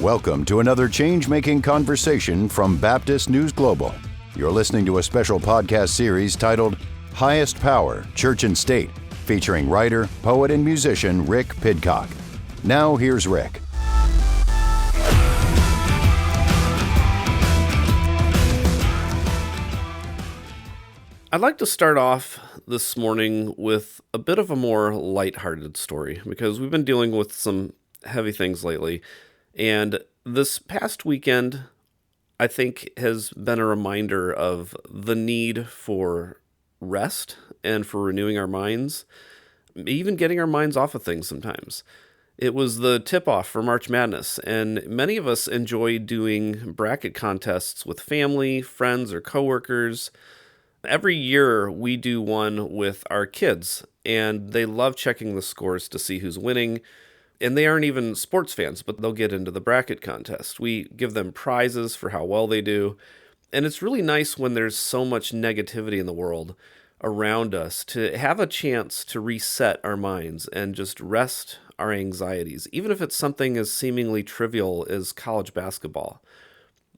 Welcome to another change-making conversation from Baptist News Global. You're listening to a special podcast series titled Highest Power, Church and State, featuring writer, poet, and musician Rick Pidcock. Now here's Rick. I'd like to start off this morning with a bit of a more lighthearted story because we've been dealing with some heavy things lately. And this past weekend, I think, has been a reminder of the need for rest and for renewing our minds, even getting our minds off of things sometimes. It was the tip-off for March Madness, and many of us enjoy doing bracket contests with family, friends, or coworkers. Every year we do one with our kids, and they love checking the scores to see who's winning. And they aren't even sports fans, but they'll get into the bracket contest. We give them prizes for how well they do. And it's really nice when there's so much negativity in the world around us to have a chance to reset our minds and just rest our anxieties, even if it's something as seemingly trivial as college basketball.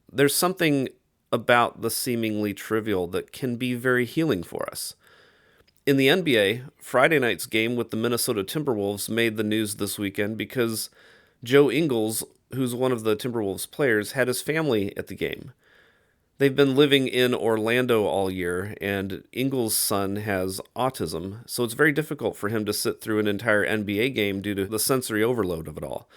There's something about the seemingly trivial that can be very healing for us. In the NBA, Friday night's game with the Minnesota Timberwolves made the news this weekend because Joe Ingles, who's one of the Timberwolves players, had his family at the game. They've been living in Orlando all year, and Ingles' son has autism, so it's very difficult for him to sit through an entire NBA game due to the sensory overload of it all.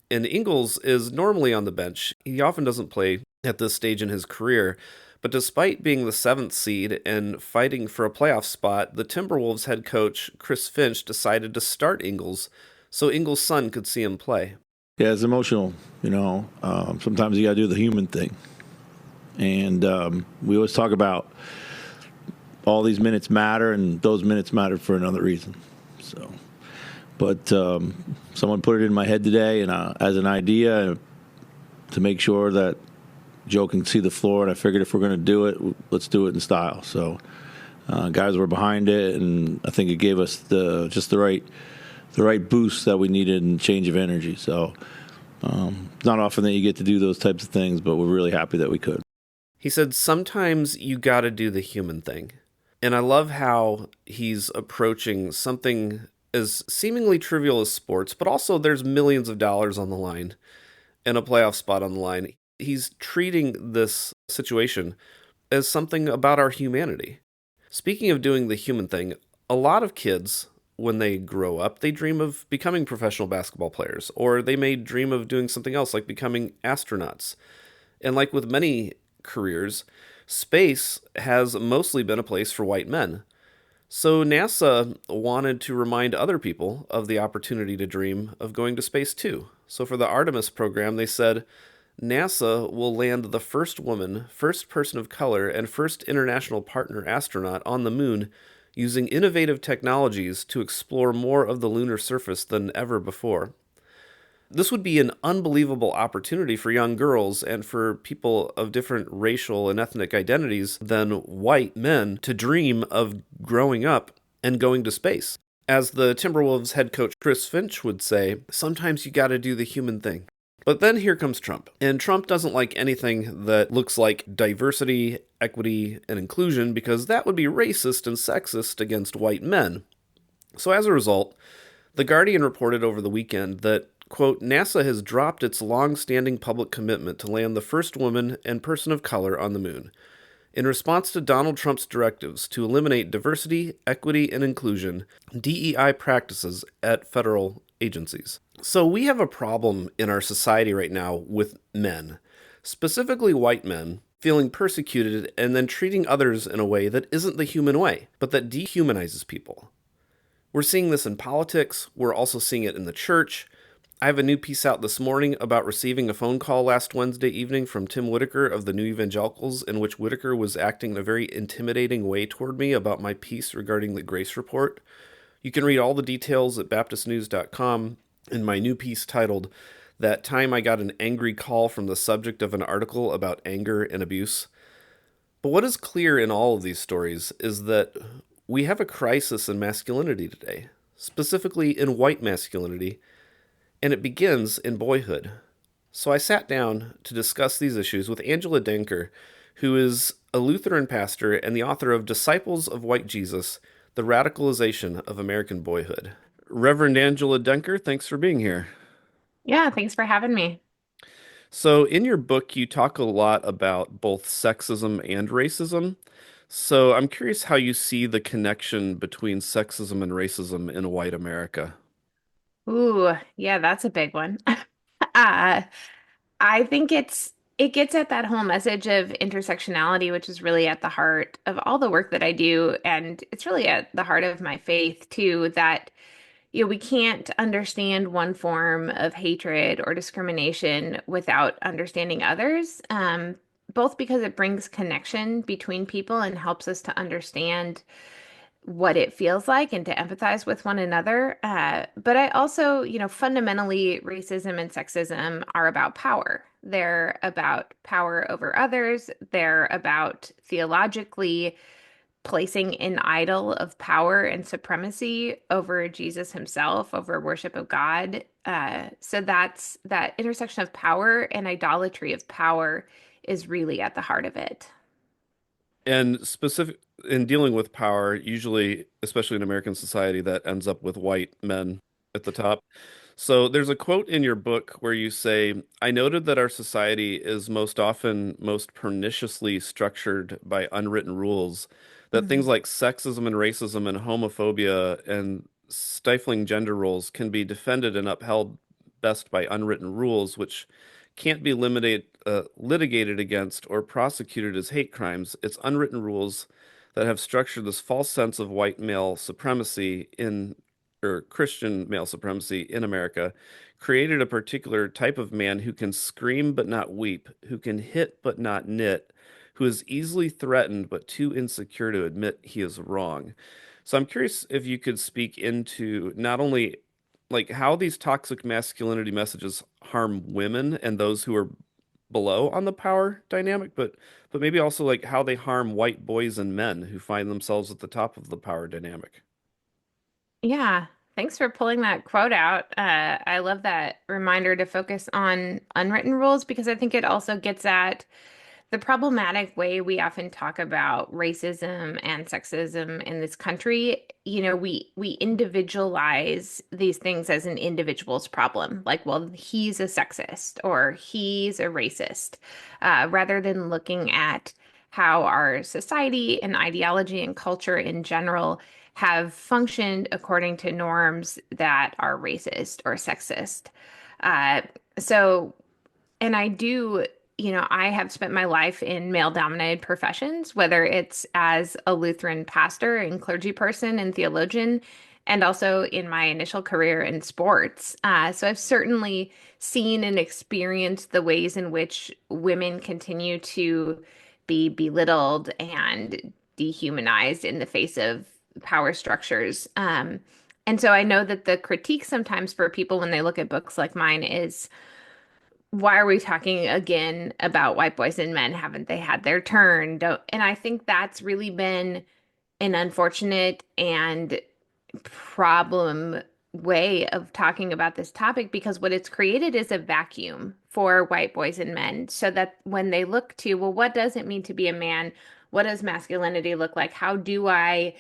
And Ingles is normally on the bench. He often doesn't play at this stage in his career. But despite being the 7th seed and fighting for a playoff spot, the Timberwolves head coach, Chris Finch, decided to start Ingles so Ingles' son could see him play. Yeah, it's emotional, sometimes you got to do the human thing. And we always talk about all these minutes matter, and those minutes matter for another reason. But someone put it in my head today and as an idea to make sure that Joe can see the floor, and I figured if we're going to do it, let's do it in style. So guys were behind it, and I think it gave us the right boost that we needed and change of energy. So it's not often that you get to do those types of things, but we're really happy that we could. He said, sometimes you got to do the human thing. And I love how he's approaching something as seemingly trivial as sports, but also there's millions of dollars on the line and a playoff spot on the line. He's treating this situation as something about our humanity. Speaking of doing the human thing, a lot of kids, when they grow up, they dream of becoming professional basketball players, or they may dream of doing something else like becoming astronauts. And like with many careers, space has mostly been a place for white men. So NASA wanted to remind other people of the opportunity to dream of going to space too. So for the Artemis program, they said, NASA will land the first woman, first person of color, and first international partner astronaut on the moon using innovative technologies to explore more of the lunar surface than ever before. This would be an unbelievable opportunity for young girls and for people of different racial and ethnic identities than white men to dream of growing up and going to space. As the Timberwolves head coach Chris Finch would say, sometimes you gotta do the human thing. But then here comes Trump, and Trump doesn't like anything that looks like diversity, equity, and inclusion because that would be racist and sexist against white men. So as a result, The Guardian reported over the weekend that, quote, NASA has dropped its long-standing public commitment to land the first woman and person of color on the moon. In response to Donald Trump's directives to eliminate diversity, equity, and inclusion, DEI practices at federal agencies. So we have a problem in our society right now with men, specifically white men, feeling persecuted and then treating others in a way that isn't the human way, but that dehumanizes people. We're seeing this in politics. We're also seeing it in the church. I have a new piece out this morning about receiving a phone call last Wednesday evening from Tim Whitaker of the New Evangelicals, in which Whitaker was acting in a very intimidating way toward me about my piece regarding the Grace Report. You can read all the details at baptistnews.com in my new piece titled, "That Time I Got an Angry Call from the Subject of an Article About Anger and Abuse." But what is clear in all of these stories is that we have a crisis in masculinity today, specifically in white masculinity, and it begins in boyhood. So I sat down to discuss these issues with Angela Denker, who is a Lutheran pastor and the author of Disciples of White Jesus: The Radicalization of American Boyhood. Reverend Angela Denker, thanks for being here. Yeah, thanks for having me. So, in your book, you talk a lot about both sexism and racism. So, I'm curious how you see the connection between sexism and racism in white America. Ooh, yeah, that's a big one. Uh, I think it gets at that whole message of intersectionality, which is really at the heart of all the work that I do, and it's really at the heart of my faith too, that we can't understand one form of hatred or discrimination without understanding others. Both because it brings connection between people and helps us to understand what it feels like and to empathize with one another. But I also, fundamentally, racism and sexism are about power. They're about power over others. They're about theologically placing an idol of power and supremacy over Jesus himself, over worship of God. So that's that intersection of power and idolatry of power is really at the heart of it. And specific in dealing with power, usually, especially in American society, that ends up with white men at the top. So there's a quote in your book where you say, I noted that our society is most often most perniciously structured by unwritten rules, that things like sexism and racism and homophobia and stifling gender roles can be defended and upheld best by unwritten rules, which can't be litigated against or prosecuted as hate crimes. It's unwritten rules that have structured this false sense of white male supremacy in or Christian male supremacy in America, created a particular type of man who can scream but not weep, who can hit but not knit, who is easily threatened but too insecure to admit he is wrong. So I'm curious if you could speak into not only like how these toxic masculinity messages harm women and those who are below on the power dynamic, but maybe also like how they harm white boys and men who find themselves at the top of the power dynamic. Yeah, thanks for pulling that quote out. I love that reminder to focus on unwritten rules because I think it also gets at the problematic way we often talk about racism and sexism in this country. We individualize these things as an individual's problem. Like, well, he's a sexist or he's a racist, rather than looking at how our society and ideology and culture in general have functioned according to norms that are racist or sexist. Uh, so and I do, I have spent my life in male-dominated professions, whether it's as a Lutheran pastor and clergy person and theologian, and also in my initial career in sports. So I've certainly seen and experienced the ways in which women continue to be belittled and dehumanized in the face of power structures. And so I know that the critique sometimes for people when they look at books like mine is, why are we talking again about white boys and men? Haven't they had their turn? And I think that's really been an unfortunate and problem way of talking about this topic because what it's created is a vacuum for white boys and men so that when they look to, well, what does it mean to be a man? What does masculinity look like? How do I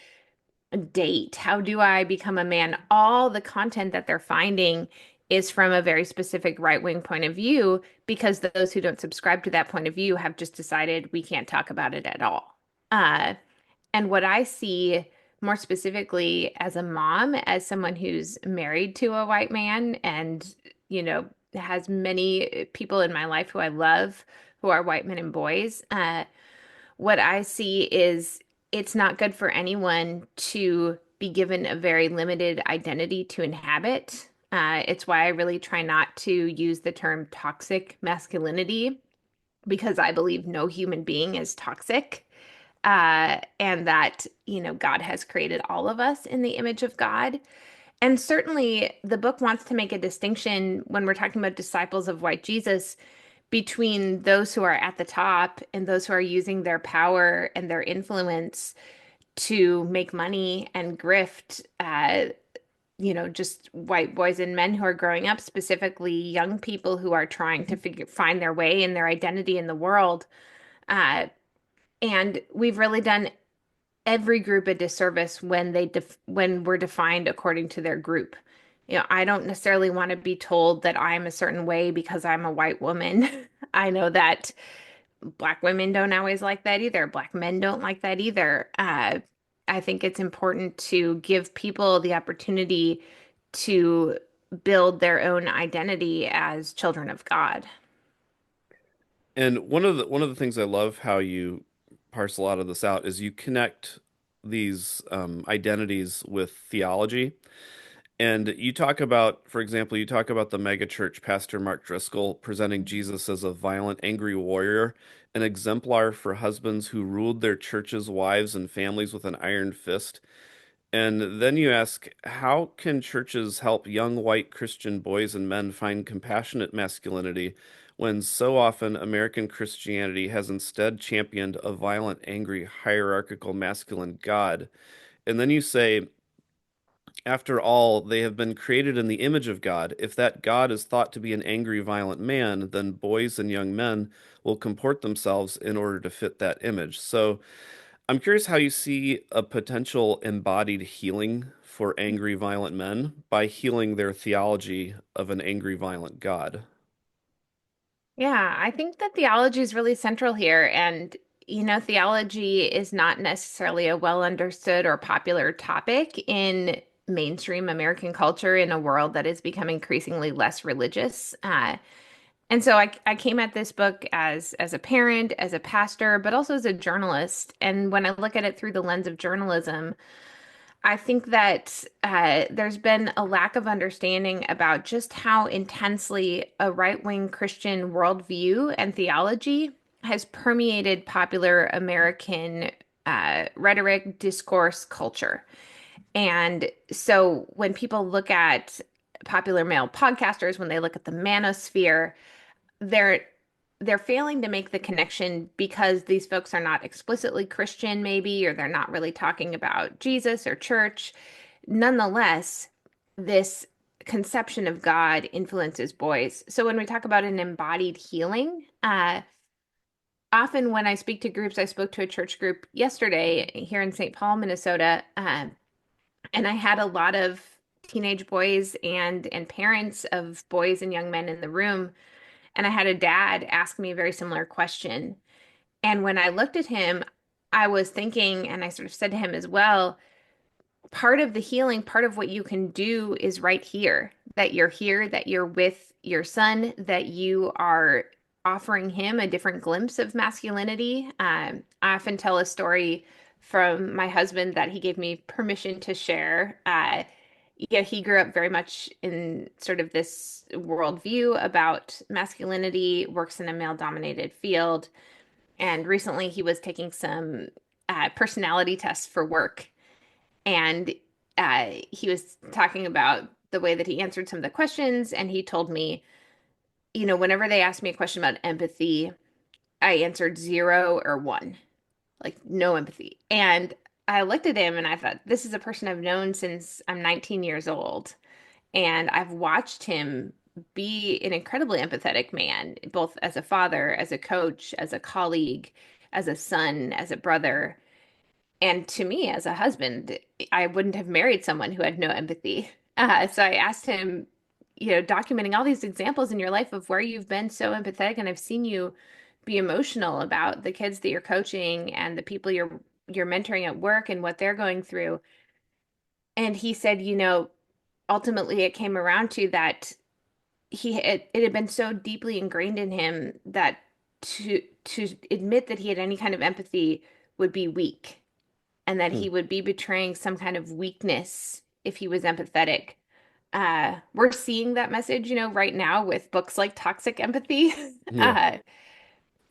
date? How do I become a man? All the content that they're finding is from a very specific right-wing point of view because those who don't subscribe to that point of view have just decided we can't talk about it at all. Uh, and what I see more specifically as a mom, as someone who's married to a white man and, has many people in my life who I love who are white men and boys, what I see is it's not good for anyone to be given a very limited identity to inhabit. It's why I really try not to use the term toxic masculinity because I believe no human being is toxic. And that, God has created all of us in the image of God. And certainly the book wants to make a distinction when we're talking about disciples of white Jesus between those who are at the top and those who are using their power and their influence to make money and grift, just white boys and men who are growing up, specifically young people who are trying to find their way and their identity in the world. Uh, and we've really done every group a disservice when when we're defined according to their group. I don't necessarily want to be told that I'm a certain way because I'm a white woman. I know that Black women don't always like that either. Black men don't like that either. I think it's important to give people the opportunity to build their own identity as children of God. And one of the things I love how you parse a lot of this out is you connect these identities with theology. And you talk about, for example, you talk about the megachurch pastor Mark Driscoll presenting Jesus as a violent, angry warrior, an exemplar for husbands who ruled their churches, wives, and families with an iron fist. And then you ask, how can churches help young white Christian boys and men find compassionate masculinity when so often American Christianity has instead championed a violent, angry, hierarchical masculine God? And then you say, after all, they have been created in the image of God. If that God is thought to be an angry, violent man, then boys and young men will comport themselves in order to fit that image. So I'm curious how you see a potential embodied healing for angry, violent men by healing their theology of an angry, violent God. Yeah, I think that theology is really central here. And, theology is not necessarily a well understood or popular topic in mainstream American culture in a world that is becoming increasingly less religious. And so I came at this book as a parent, as a pastor, but also as a journalist. And when I look at it through the lens of journalism, I think that there's been a lack of understanding about just how intensely a right-wing Christian worldview and theology has permeated popular American rhetoric, discourse, culture. And so when people look at popular male podcasters, when they look at the manosphere, they're they're failing to make the connection because these folks are not explicitly Christian, maybe, or they're not really talking about Jesus or church. Nonetheless, this conception of God influences boys. So when we talk about an embodied healing, often when I speak to groups, I spoke to a church group yesterday here in St. Paul, Minnesota, and I had a lot of teenage boys and parents of boys and young men in the room. And I had a dad ask me a very similar question. And when I looked at him, I was thinking, and I sort of said to him as well, part of the healing, part of what you can do is right here, that you're with your son, that you are offering him a different glimpse of masculinity. I often tell a story from my husband that he gave me permission to share. Yeah, he grew up very much in sort of this worldview about masculinity, works in a male-dominated field, and recently he was taking some personality tests for work, and he was talking about the way that he answered some of the questions, and he told me, whenever they asked me a question about empathy, I answered 0 or 1, like no empathy. And I looked at him and I thought, this is a person I've known since I'm 19 years old. And I've watched him be an incredibly empathetic man, both as a father, as a coach, as a colleague, as a son, as a brother. And to me, as a husband, I wouldn't have married someone who had no empathy. So I asked him, documenting all these examples in your life of where you've been so empathetic, and I've seen you be emotional about the kids that you're coaching and the people you're mentoring at work and what they're going through. And he said, ultimately it came around to that it had been so deeply ingrained in him that to admit that he had any kind of empathy would be weak, and that Hmm. he would be betraying some kind of weakness if he was empathetic. We're seeing that message, right now with books like Toxic Empathy. Yeah. uh,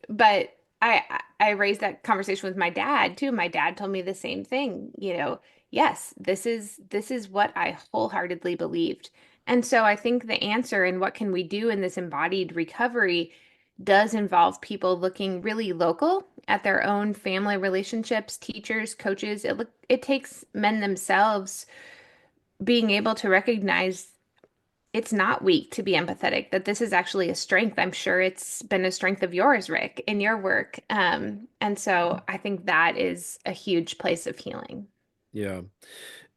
but I raised that conversation with my dad too. My dad told me the same thing, yes, this is what I wholeheartedly believed. And so I think the answer and what can we do in this embodied recovery does involve people looking really local at their own family relationships, teachers, coaches. It takes men themselves being able to recognize it's not weak to be empathetic, that this is actually a strength. I'm sure it's been a strength of yours, Rick, in your work. And so I think that is a huge place of healing. Yeah.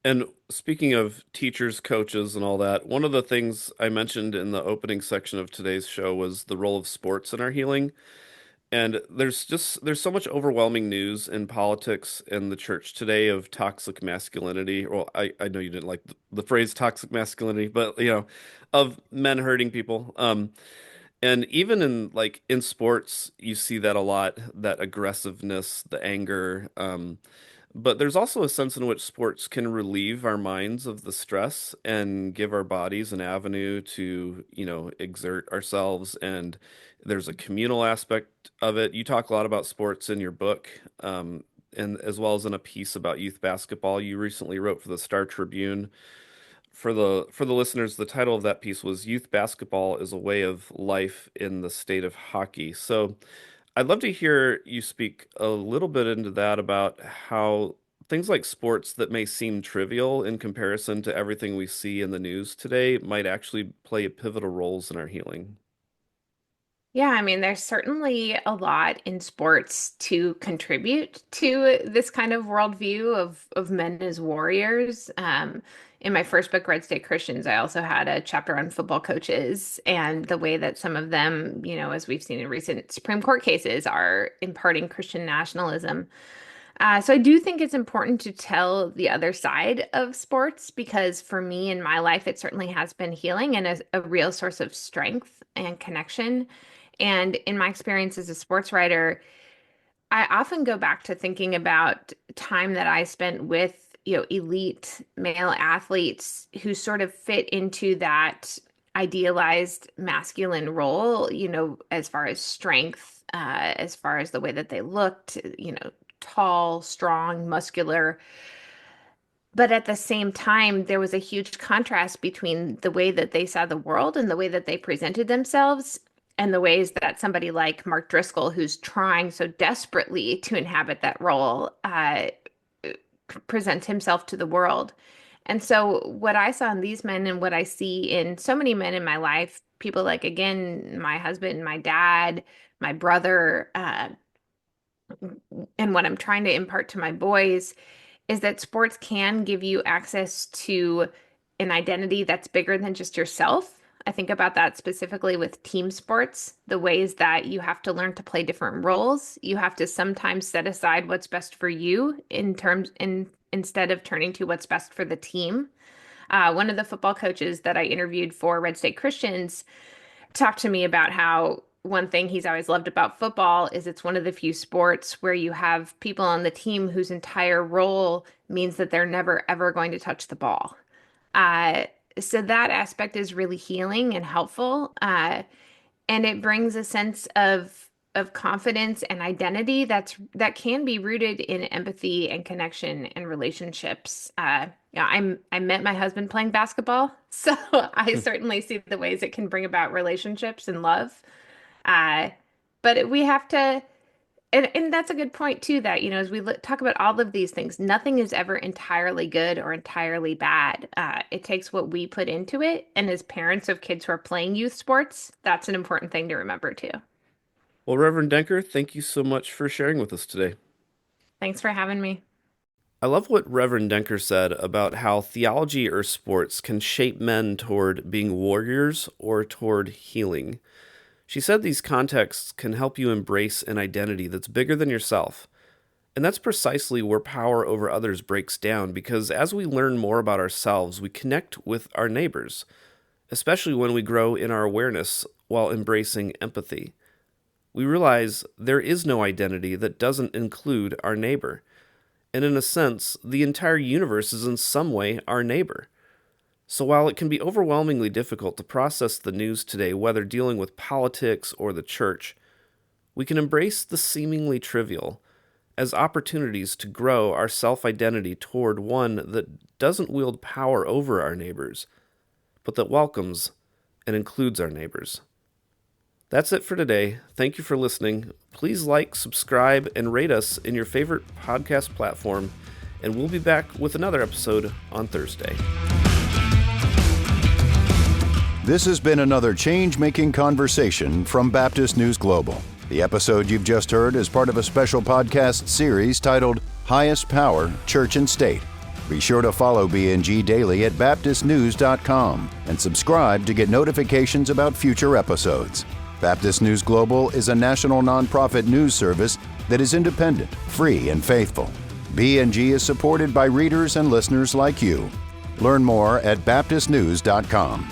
And speaking of teachers, coaches, and all that, one of the things I mentioned in the opening section of today's show was the role of sports in our healing. And there's so much overwhelming news in politics and the church today of toxic masculinity. Well, I know you didn't like the phrase toxic masculinity, but of men hurting people. And even in sports, you see that a lot, that aggressiveness, the anger. But there's also a sense in which sports can relieve our minds of the stress and give our bodies an avenue to, exert ourselves. And there's a communal aspect of it. You talk a lot about sports in your book, and as well as in a piece about youth basketball you recently wrote for the Star Tribune. For the listeners, the title of that piece was "Youth Basketball is a Way of Life in the State of Hockey." So I'd love to hear you speak a little bit into that about how things like sports that may seem trivial in comparison to everything we see in the news today might actually play pivotal roles in our healing. Yeah, I mean, there's certainly a lot in sports to contribute to this kind of worldview of men as warriors. In my first book, Red State Christians, I also had a chapter on football coaches and the way that some of them, as we've seen in recent Supreme Court cases, are imparting Christian nationalism. So I do think it's important to tell the other side of sports because for me in my life, it certainly has been healing and a real source of strength and connection. And in my experience as a sports writer, I often go back to thinking about time that I spent with, elite male athletes who sort of fit into that idealized masculine role, as far as strength, as far as the way that they looked, tall, strong, muscular. But at the same time, there was a huge contrast between the way that they saw the world and the way that they presented themselves and the ways that somebody like Mark Driscoll, who's trying so desperately to inhabit that role, presents himself to the world. And so, what I saw in these men and what I see in so many men in my life, people like, again, my husband, my dad, my brother, and what I'm trying to impart to my boys is that sports can give you access to an identity that's bigger than just yourself. I think about that specifically with team sports, the ways that you have to learn to play different roles. You have to sometimes set aside what's best for you instead of turning to what's best for the team. One of the football coaches that I interviewed for Red State Christians talked to me about how one thing he's always loved about football is it's one of the few sports where you have people on the team whose entire role means that they're never ever going to touch the ball. Uh, so that aspect is really healing and helpful. And it brings a sense of confidence and identity that can be rooted in empathy and connection and relationships. I met my husband playing basketball, so I certainly see the ways it can bring about relationships and love. Uh, but we have to, and that's a good point too, that, as we talk about all of these things, nothing is ever entirely good or entirely bad. It takes what we put into it. And as parents of kids who are playing youth sports, that's an important thing to remember too. Well, Reverend Denker, thank you so much for sharing with us today. Thanks for having me. I love what Reverend Denker said about how theology or sports can shape men toward being warriors or toward healing. She said these contexts can help you embrace an identity that's bigger than yourself. And that's precisely where power over others breaks down, because as we learn more about ourselves, we connect with our neighbors, especially when we grow in our awareness while embracing empathy. We realize there is no identity that doesn't include our neighbor. And in a sense, the entire universe is in some way our neighbor. So while it can be overwhelmingly difficult to process the news today, whether dealing with politics or the church, we can embrace the seemingly trivial as opportunities to grow our self-identity toward one that doesn't wield power over our neighbors, but that welcomes and includes our neighbors. That's it for today. Thank you for listening. Please like, subscribe, and rate us in your favorite podcast platform, and we'll be back with another episode on Thursday. This has been another change-making conversation from Baptist News Global. The episode you've just heard is part of a special podcast series titled Highest Power, Church and State. Be sure to follow BNG daily at baptistnews.com and subscribe to get notifications about future episodes. Baptist News Global is a national nonprofit news service that is independent, free, and faithful. BNG is supported by readers and listeners like you. Learn more at baptistnews.com.